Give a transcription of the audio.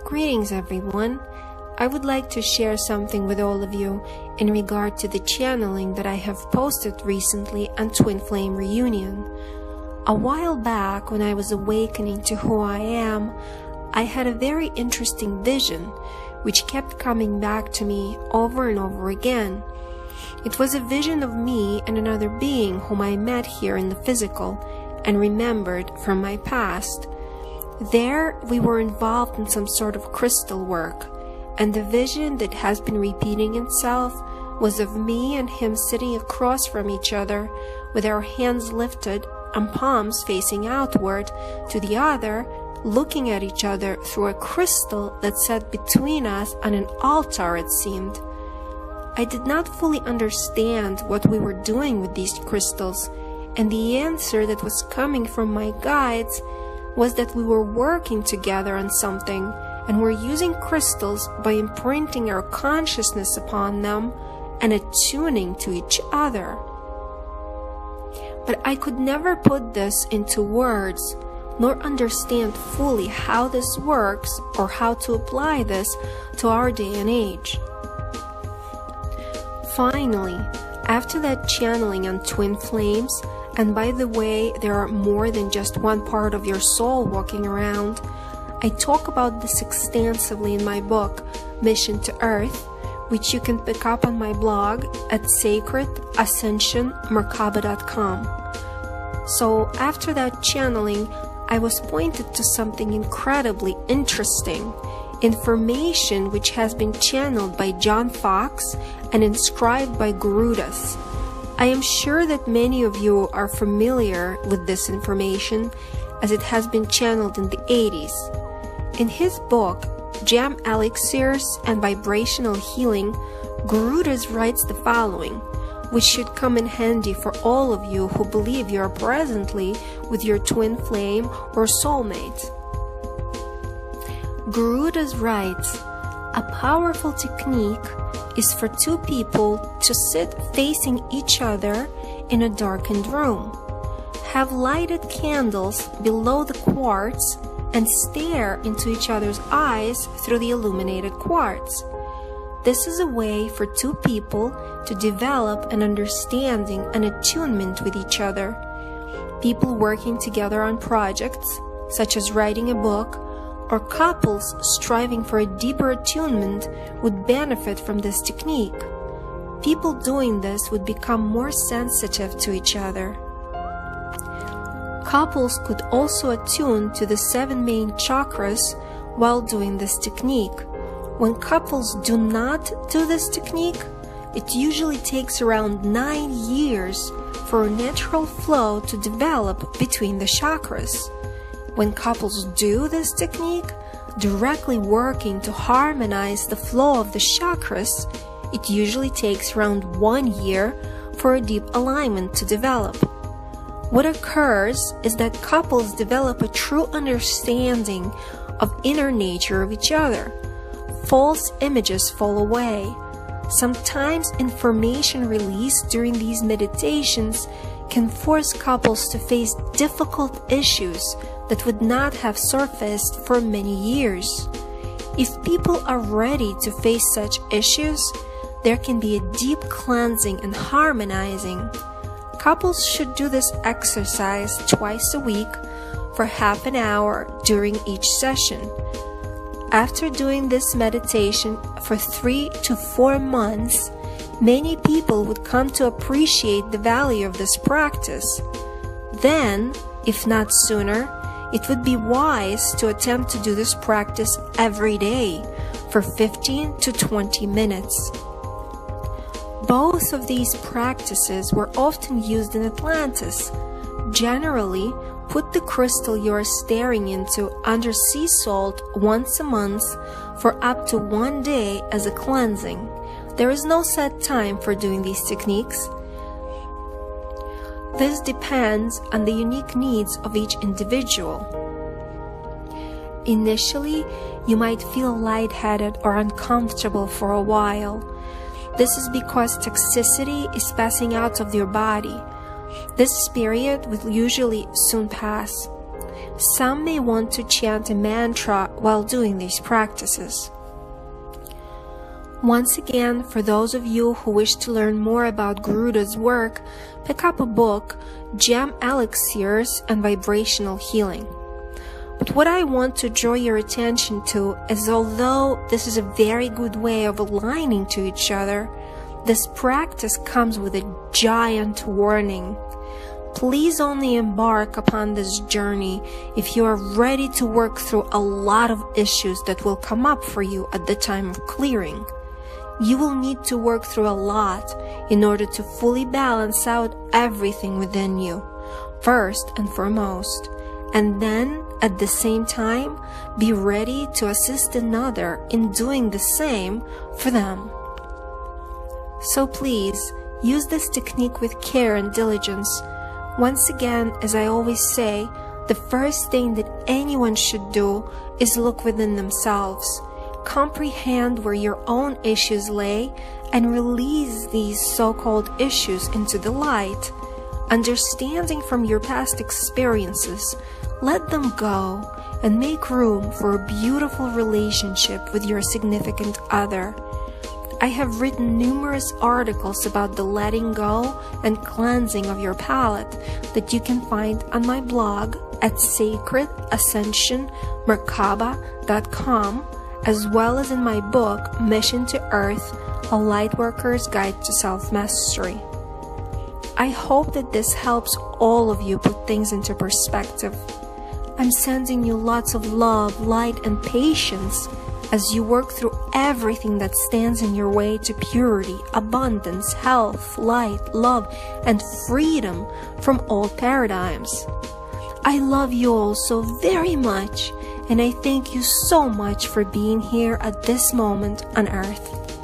Greetings everyone. I would like to share something with all of you in regard to the channeling that I have posted recently on Twin Flame Reunion. A while back, when I was awakening to who I am, I had a very interesting vision which kept coming back to me over and over again. It was a vision of me and another being whom I met here in the physical and remembered from my past. There we were involved in some sort of crystal work, and the vision that has been repeating itself was of me and him sitting across from each other with our hands lifted and palms facing outward to the other, looking at each other through a crystal that sat between us on an altar, it seemed. I did not fully understand what we were doing with these crystals, and the answer that was coming from my guides was that we were working together on something and were using crystals by imprinting our consciousness upon them and attuning to each other. But I could never put this into words, nor understand fully how this works or how to apply this to our day and age. Finally, after that channeling on twin flames, and by the way, there are more than just one part of your soul walking around, I talk about this extensively in my book, Mission to Earth, which you can pick up on my blog at sacredascensionmerkaba.com. So after that channeling, I was pointed to something incredibly interesting, information which has been channeled by John Fox and inscribed by Garudas. I am sure that many of you are familiar with this information, as it has been channeled in the 80s. In his book, Gem Elixirs and Vibrational Healing, Garudas writes the following, which should come in handy for all of you who believe you are presently with your twin flame or soulmate. Garudas writes, "A powerful technique is for two people to sit facing each other in a darkened room. Have lighted candles below the quartz and stare into each other's eyes through the illuminated quartz. This is a way for two people to develop an understanding and attunement with each other. People working together on projects, such as writing a book, or couples striving for a deeper attunement would benefit from this technique. People doing this would become more sensitive to each other. Couples could also attune to the 7 main chakras while doing this technique. When couples do not do this technique, it usually takes around 9 years for a natural flow to develop between the chakras. When couples do this technique, directly working to harmonize the flow of the chakras, it usually takes around 1 year for a deep alignment to develop. What occurs is that couples develop a true understanding of inner nature of each other. False images fall away. Sometimes information released during these meditations can force couples to face difficult issues that would not have surfaced for many years. If people are ready to face such issues, there can be a deep cleansing and harmonizing. Couples should do this exercise twice a week for half an hour during each session. After doing this meditation for 3 to 4 months, many people would come to appreciate the value of this practice. Then, if not sooner, it would be wise to attempt to do this practice every day for 15 to 20 minutes. Both of these practices were often used in Atlantis. Generally, put the crystal you are staring into under sea salt once a month for up to 1 day as a cleansing. There is no set time for doing these techniques. This depends on the unique needs of each individual. Initially, you might feel lightheaded or uncomfortable for a while. This is because toxicity is passing out of your body. This period will usually soon pass. Some may want to chant a mantra while doing these practices. Once again, for those of you who wish to learn more about Garuda's work, pick up a book, Gem Elixirs and Vibrational Healing. But what I want to draw your attention to is, although this is a very good way of aligning to each other, this practice comes with a giant warning. Please only embark upon this journey if you are ready to work through a lot of issues that will come up for you at the time of clearing. You will need to work through a lot in order to fully balance out everything within you, first and foremost, and then at the same time be ready to assist another in doing the same for them. So please, use this technique with care and diligence. Once again, as I always say, the first thing that anyone should do is look within themselves. Comprehend where your own issues lay and release these so-called issues into the light. Understanding from your past experiences, let them go and make room for a beautiful relationship with your significant other. I have written numerous articles about the letting go and cleansing of your palette that you can find on my blog at sacredascensionmerkaba.com, as well as in my book, Mission to Earth, A Lightworker's Guide to Self-Mastery. I hope that this helps all of you put things into perspective. I'm sending you lots of love, light, and patience as you work through everything that stands in your way to purity, abundance, health, light, love, and freedom from old paradigms. I love you all so very much, and I thank you so much for being here at this moment on Earth.